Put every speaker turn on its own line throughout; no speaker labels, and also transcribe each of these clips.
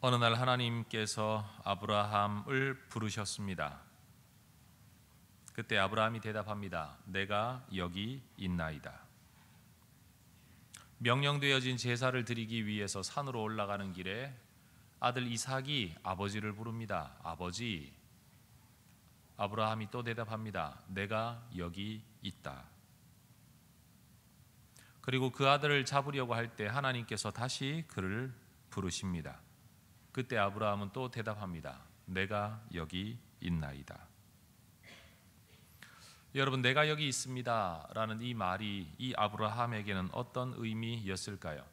어느 날 하나님께서 아브라함을 부르셨습니다. 그때 아브라함이 대답합니다. 내가 여기 있나이다. 명령되어진 제사를 드리기 위해서 산으로 올라가는 길에 아들 이삭이 아버지를 부릅니다. 아버지. 아브라함이 또 대답합니다. 내가 여기 있다. 그리고 그 아들을 잡으려고 할 때 하나님께서 다시 그를 부르십니다. 그때 아브라함은 또 대답합니다. 내가 여기 있나이다. 여러분, 내가 여기 있습니다 라는 이 말이 이 아브라함에게는 어떤 의미였을까요?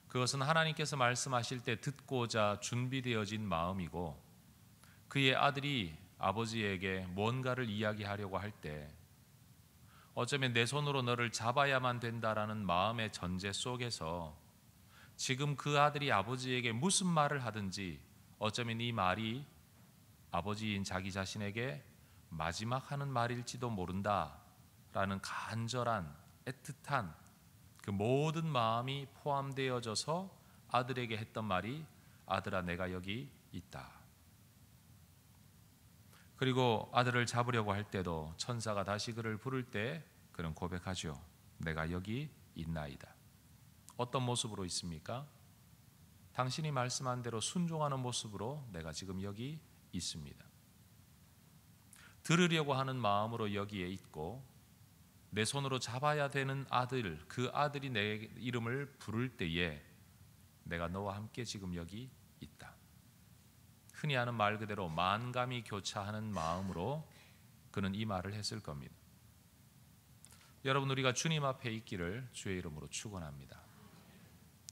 그것은 하나님께서 말씀하실 때 듣고자 준비되어진 마음이고, 그의 아들이 아버지에게 뭔가를 이야기하려고 할 때 어쩌면 내 손으로 너를 잡아야만 된다라는 마음의 전제 속에서 지금 그 아들이 아버지에게 무슨 말을 하든지 어쩌면 이 말이 아버지인 자기 자신에게 마지막 하는 말일지도 모른다라는 간절한 애틋한 그 모든 마음이 포함되어져서 아들에게 했던 말이 아들아 내가 여기 있다. 그리고 아들을 잡으려고 할 때도 천사가 다시 그를 부를 때 그는 고백하죠. 내가 여기 있나이다. 어떤 모습으로 있습니까? 당신이 말씀한 대로 순종하는 모습으로 내가 지금 여기 있습니다. 들으려고 하는 마음으로 여기에 있고, 내 손으로 잡아야 되는 아들, 그 아들이 내 이름을 부를 때에 내가 너와 함께 지금 여기 있다. 흔히 하는 말 그대로 만감이 교차하는 마음으로 그는 이 말을 했을 겁니다. 여러분, 우리가 주님 앞에 있기를 주의 이름으로 축원합니다.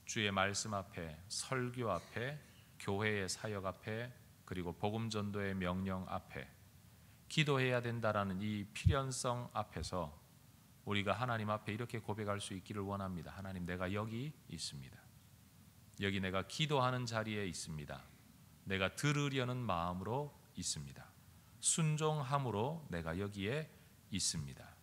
주의 말씀 앞에, 설교 앞에, 교회의 사역 앞에, 그리고 복음 전도의 명령 앞에 기도해야 된다라는 이 필연성 앞에서 우리가 하나님 앞에 이렇게 고백할 수 있기를 원합니다. 하나님, 내가 여기 있습니다. 여기 내가 기도하는 자리에 있습니다. 내가 들으려는 마음으로 있습니다. 순종함으로 내가 여기에 있습니다.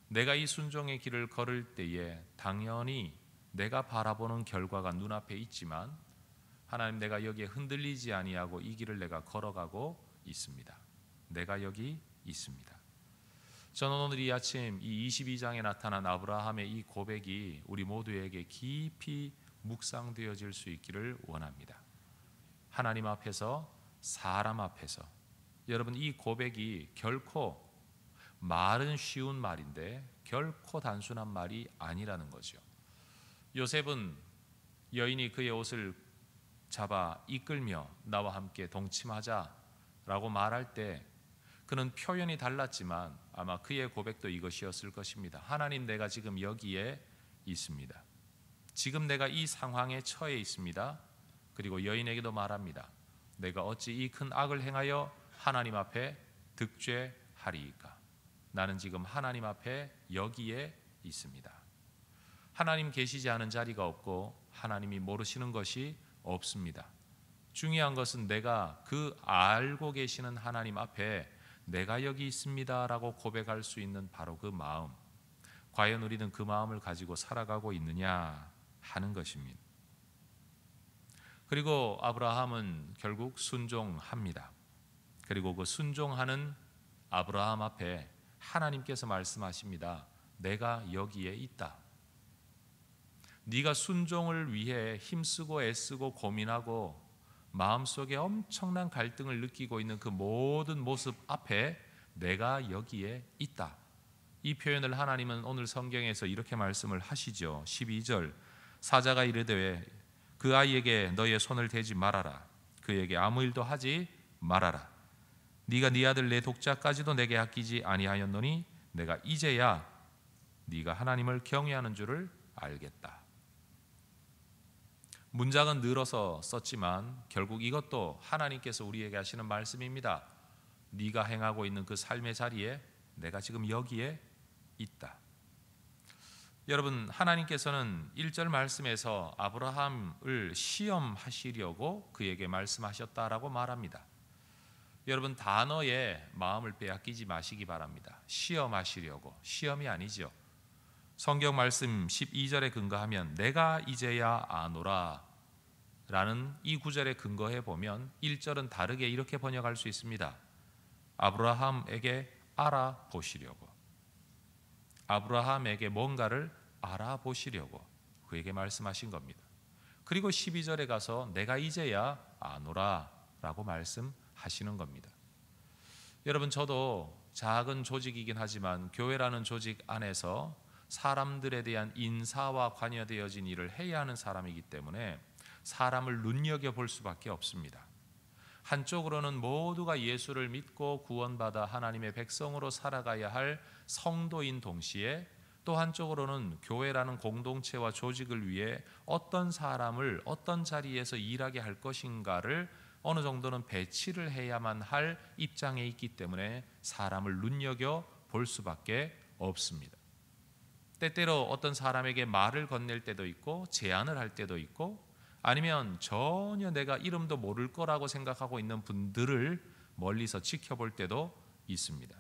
내가 이 순종의 길을 걸을 때에 당연히 내가 바라보는 결과가 눈앞에 있지만 하나님, 내가 여기에 흔들리지 아니하고 이 길을 내가 걸어가고 있습니다. 내가 여기 있습니다. 저는 오늘 이 아침 이 22장에 나타난 아브라함의 이 고백이 우리 모두에게 깊이 묵상되어질 수 있기를 원합니다. 하나님 앞에서, 사람 앞에서. 여러분, 이 고백이 결코 말은 쉬운 말인데 결코 단순한 말이 아니라는 거죠. 요셉은 여인이 그의 옷을 잡아 이끌며 나와 함께 동침하자라고 말할 때 그는 표현이 달랐지만 아마 그의 고백도 이것이었을 것입니다. 하나님, 내가 지금 여기에 있습니다. 지금 내가 이 상황에 처해 있습니다. 그리고 여인에게도 말합니다. 내가 어찌 이 큰 악을 행하여 하나님 앞에 득죄하리이까. 나는 지금 하나님 앞에 여기에 있습니다. 하나님 계시지 않은 자리가 없고 하나님이 모르시는 것이 없습니다. 중요한 것은 내가 그 알고 계시는 하나님 앞에 내가 여기 있습니다 라고 고백할 수 있는 바로 그 마음, 과연 우리는 그 마음을 가지고 살아가고 있느냐 하는 것입니다. 그리고 아브라함은 결국 순종합니다. 그리고 그 순종하는 아브라함 앞에 하나님께서 말씀하십니다. 내가 여기에 있다. 네가 순종을 위해 힘쓰고 애쓰고 고민하고 마음속에 엄청난 갈등을 느끼고 있는 그 모든 모습 앞에 내가 여기에 있다. 이 표현을 하나님은 오늘 성경에서 이렇게 말씀을 하시죠. 12절 사자가 이르되 그 아이에게 너의 손을 대지 말아라. 그에게 아무 일도 하지 말아라. 네가 네 아들 내 독자까지도 내게 아끼지 아니하였노니 내가 이제야 네가 하나님을 경외하는 줄을 알겠다. 문장은 늘어서 썼지만 결국 이것도 하나님께서 우리에게 하시는 말씀입니다. 네가 행하고 있는 그 삶의 자리에 내가 지금 여기에 있다. 여러분, 하나님께서는 1절 말씀에서 아브라함을 시험하시려고 그에게 말씀하셨다라고 말합니다. 여러분, 단어에 마음을 빼앗기지 마시기 바랍니다. 시험하시려고, 시험이 아니죠. 성경 말씀 12절에 근거하면 내가 이제야 아노라, 라는 이 구절에 근거해 보면 1절은 다르게 이렇게 번역할 수 있습니다. 아브라함에게 알아보시려고, 아브라함에게 뭔가를 알아보시려고 그에게 말씀하신 겁니다. 그리고 12절에 가서 내가 이제야 아노라 라고 말씀하시는 겁니다. 여러분, 저도 작은 조직이긴 하지만 교회라는 조직 안에서 사람들에 대한 인사와 관여되어진 일을 해야 하는 사람이기 때문에 사람을 눈여겨볼 수밖에 없습니다. 한쪽으로는 모두가 예수를 믿고 구원받아 하나님의 백성으로 살아가야 할 성도인 동시에 또 한쪽으로는 교회라는 공동체와 조직을 위해 어떤 사람을 어떤 자리에서 일하게 할 것인가를 어느 정도는 배치를 해야만 할 입장에 있기 때문에 사람을 눈여겨볼 수밖에 없습니다. 때때로 어떤 사람에게 말을 건넬 때도 있고 제안을 할 때도 있고 아니면 전혀 내가 이름도 모를 거라고 생각하고 있는 분들을 멀리서 지켜볼 때도 있습니다.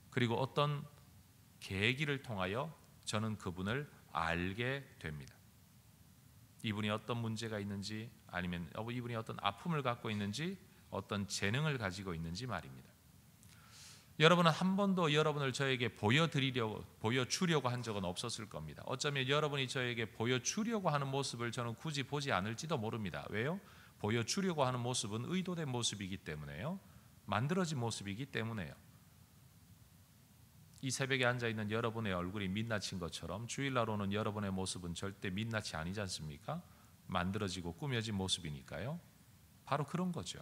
그리고 어떤 계기를 통하여 저는 그분을 알게 됩니다. 이분이 어떤 문제가 있는지 아니면 이분이 어떤 아픔을 갖고 있는지 어떤 재능을 가지고 있는지 말입니다. 여러분은 한 번도 여러분을 저에게 보여주려고 한 적은 없었을 겁니다. 어쩌면 여러분이 저에게 보여주려고 하는 모습을 저는 굳이 보지 않을지도 모릅니다. 왜요? 보여주려고 하는 모습은 의도된 모습이기 때문에요. 만들어진 모습이기 때문에요. 이 새벽에 앉아있는 여러분의 얼굴이 민낯인 것처럼 주일날 오는 여러분의 모습은 절대 민낯이 아니지 않습니까? 만들어지고 꾸며진 모습이니까요. 바로 그런 거죠.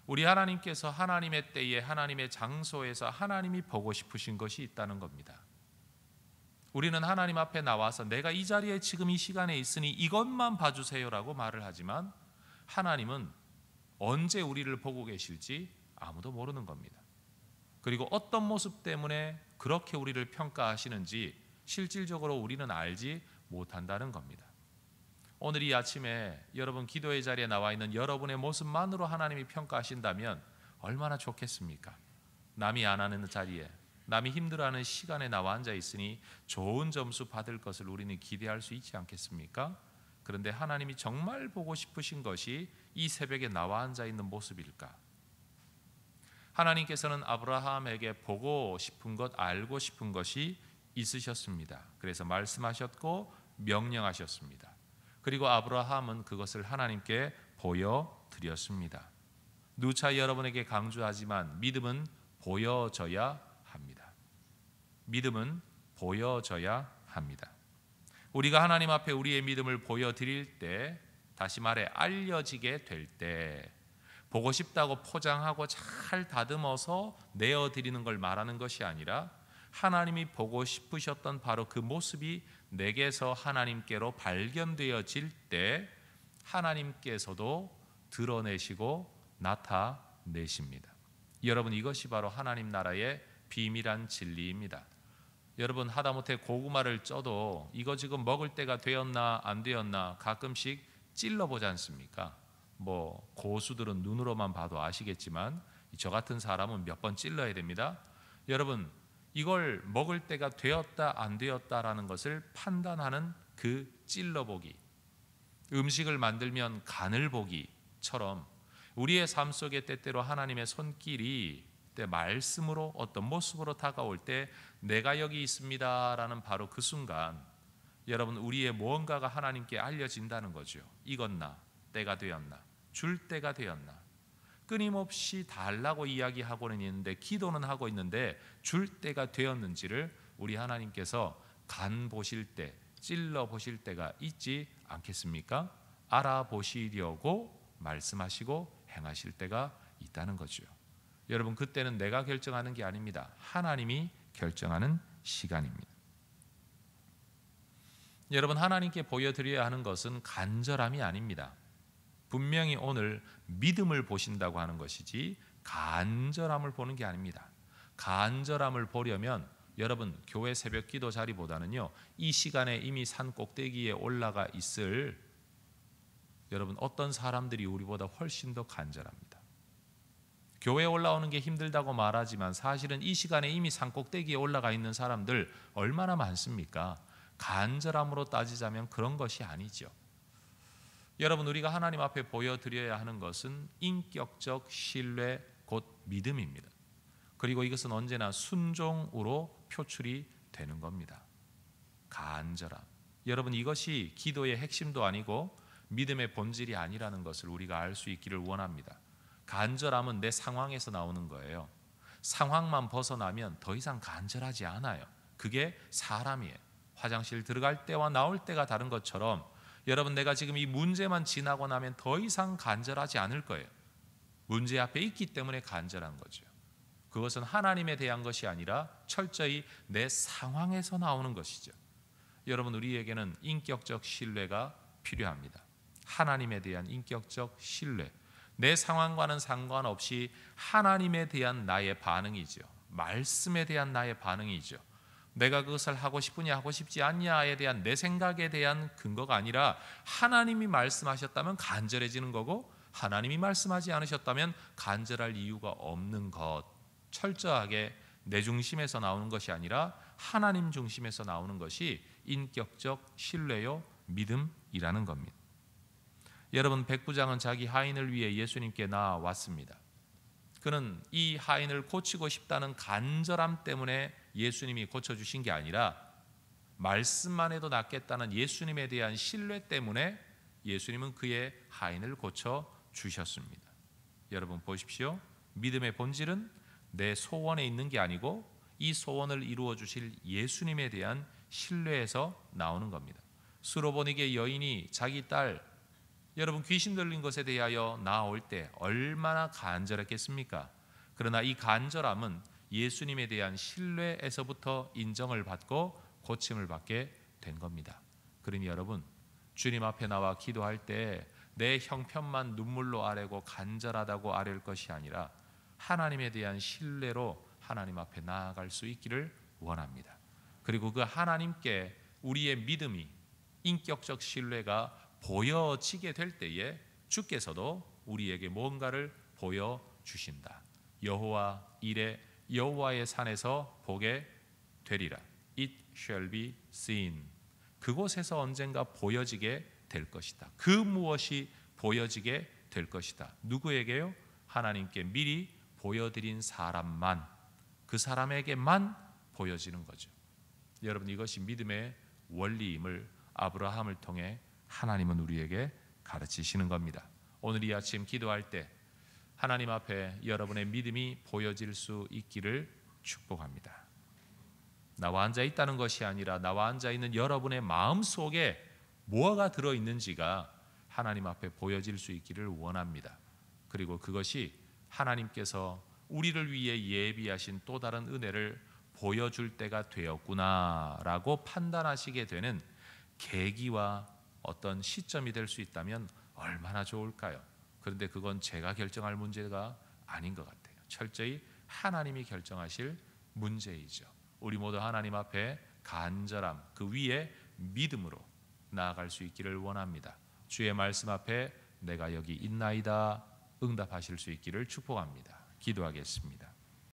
우리 하나님께서 하나님의 때에 하나님의 장소에서 하나님이 보고 싶으신 것이 있다는 겁니다. 우리는 하나님 앞에 나와서 내가 이 자리에 지금 이 시간에 있으니 이것만 봐주세요라고 말을 하지만 하나님은 언제 우리를 보고 계실지 아무도 모르는 겁니다. 그리고 어떤 모습 때문에 그렇게 우리를 평가하시는지 실질적으로 우리는 알지 못한다는 겁니다. 오늘 이 아침에 여러분 기도의 자리에 나와 있는 여러분의 모습만으로 하나님이 평가하신다면 얼마나 좋겠습니까? 남이 안 하는 자리에, 남이 힘들어하는 시간에 나와 앉아 있으니 좋은 점수 받을 것을 우리는 기대할 수 있지 않겠습니까? 그런데 하나님이 정말 보고 싶으신 것이 이 새벽에 나와 앉아 있는 모습일까? 하나님께서는 아브라함에게 보고 싶은 것, 알고 싶은 것이 있으셨습니다. 그래서 말씀하셨고 명령하셨습니다. 그리고 아브라함은 그것을 하나님께 보여드렸습니다. 누차 여러분에게 강조하지만 믿음은 보여져야 합니다. 믿음은 보여져야 합니다. 우리가 하나님 앞에 우리의 믿음을 보여드릴 때, 다시 말해 알려지게 될 때, 보고 싶다고 포장하고 잘 다듬어서 내어드리는 걸 말하는 것이 아니라 하나님이 보고 싶으셨던 바로 그 모습이 내게서 하나님께로 발견되어질 때 하나님께서도 드러내시고 나타내십니다. 여러분, 이것이 바로 하나님 나라의 비밀한 진리입니다. 여러분, 하다못해 고구마를 쪄도 이거 지금 먹을 때가 되었나 안 되었나 가끔씩 찔러보지 않습니까? 고수들은 눈으로만 봐도 아시겠지만 저 같은 사람은 몇 번 찔러야 됩니다. 여러분, 이걸 먹을 때가 되었다 안 되었다라는 것을 판단하는 그 찔러보기, 음식을 만들면 간을 보기처럼 우리의 삶 속에 때때로 하나님의 손길이 때 말씀으로 어떤 모습으로 다가올 때 내가 여기 있습니다라는 바로 그 순간 여러분, 우리의 무언가가 하나님께 알려진다는 거죠. 익었나, 때가 되었나, 줄 때가 되었나. 끊임없이 달라고 이야기하고는 있는데, 기도는 하고 있는데 줄 때가 되었는지를 우리 하나님께서 간 보실 때, 찔러 보실 때가 있지 않겠습니까? 알아보시려고 말씀하시고 행하실 때가 있다는 거죠. 여러분, 그때는 내가 결정하는 게 아닙니다. 하나님이 결정하는 시간입니다. 여러분, 하나님께 보여드려야 하는 것은 간절함이 아닙니다. 분명히 오늘 믿음을 보신다고 하는 것이지 간절함을 보는 게 아닙니다. 간절함을 보려면 여러분, 교회 새벽 기도 자리보다는요, 이 시간에 이미 산 꼭대기에 올라가 있을 여러분, 어떤 사람들이 우리보다 훨씬 더 간절합니다. 교회에 올라오는 게 힘들다고 말하지만 사실은 이 시간에 이미 산 꼭대기에 올라가 있는 사람들 얼마나 많습니까? 간절함으로 따지자면 그런 것이 아니죠. 여러분, 우리가 하나님 앞에 보여드려야 하는 것은 인격적 신뢰 곧 믿음입니다. 그리고 이것은 언제나 순종으로 표출이 되는 겁니다. 간절함. 여러분, 이것이 기도의 핵심도 아니고 믿음의 본질이 아니라는 것을 우리가 알 수 있기를 원합니다. 간절함은 내 상황에서 나오는 거예요. 상황만 벗어나면 더 이상 간절하지 않아요. 그게 사람이에요. 화장실 들어갈 때와 나올 때가 다른 것처럼 여러분, 내가 지금 이 문제만 지나고 나면 더 이상 간절하지 않을 거예요. 문제 앞에 있기 때문에 간절한 거죠. 그것은 하나님에 대한 것이 아니라 철저히 내 상황에서 나오는 것이죠. 여러분, 우리에게는 인격적 신뢰가 필요합니다. 하나님에 대한 인격적 신뢰. 내 상황과는 상관없이 하나님에 대한 나의 반응이죠. 말씀에 대한 나의 반응이죠. 내가 그것을 하고 싶으냐 하고 싶지 않냐에 대한 내 생각에 대한 근거가 아니라 하나님이 말씀하셨다면 간절해지는 거고 하나님이 말씀하지 않으셨다면 간절할 이유가 없는 것. 철저하게 내 중심에서 나오는 것이 아니라 하나님 중심에서 나오는 것이 인격적 신뢰요 믿음이라는 겁니다. 여러분, 백부장은 자기 하인을 위해 예수님께 나왔습니다. 그는 이 하인을 고치고 싶다는 간절함 때문에 예수님이 고쳐주신 게 아니라 말씀만 해도 낫겠다는 예수님에 대한 신뢰 때문에 예수님은 그의 하인을 고쳐주셨습니다. 여러분 보십시오. 믿음의 본질은 내 소원에 있는 게 아니고 이 소원을 이루어 주실 예수님에 대한 신뢰에서 나오는 겁니다. 수로보니게 여인이 자기 딸, 여러분 귀신 들린 것에 대하여 나올 때 얼마나 간절했겠습니까? 그러나 이 간절함은 예수님에 대한 신뢰에서부터 인정을 받고 고침을 받게 된 겁니다. 그러니 여러분, 주님 앞에 나와 기도할 때 내 형편만 눈물로 아뢰고 간절하다고 아뢰을 것이 아니라 하나님에 대한 신뢰로 하나님 앞에 나아갈 수 있기를 원합니다. 그리고 그 하나님께 우리의 믿음이, 인격적 신뢰가 보여지게 될 때에 주께서도 우리에게 뭔가를 보여주신다. 여호와 이레, 여호와의 산에서 보게 되리라. It shall be seen. 그곳에서 언젠가 보여지게 될 것이다. 그 무엇이 보여지게 될 것이다. 누구에게요? 하나님께 미리 보여드린 사람만, 그 사람에게만 보여지는 거죠. 여러분, 이것이 믿음의 원리임을 아브라함을 통해 하나님은 우리에게 가르치시는 겁니다. 오늘 이 아침 기도할 때 하나님 앞에 여러분의 믿음이 보여질 수 있기를 축복합니다. 나와 앉아 있다는 것이 아니라 나와 앉아 있는 여러분의 마음 속에 뭐가 들어있는지가 하나님 앞에 보여질 수 있기를 원합니다. 그리고 그것이 하나님께서 우리를 위해 예비하신 또 다른 은혜를 보여줄 때가 되었구나라고 판단하시게 되는 계기와 어떤 시점이 될 수 있다면 얼마나 좋을까요? 그런데 그건 제가 결정할 문제가 아닌 것 같아요. 철저히 하나님이 결정하실 문제이죠. 우리 모두 하나님 앞에 간절함, 그 위에 믿음으로 나아갈 수 있기를 원합니다. 주의 말씀 앞에 내가 여기 있나이다 응답하실 수 있기를 축복합니다. 기도하겠습니다.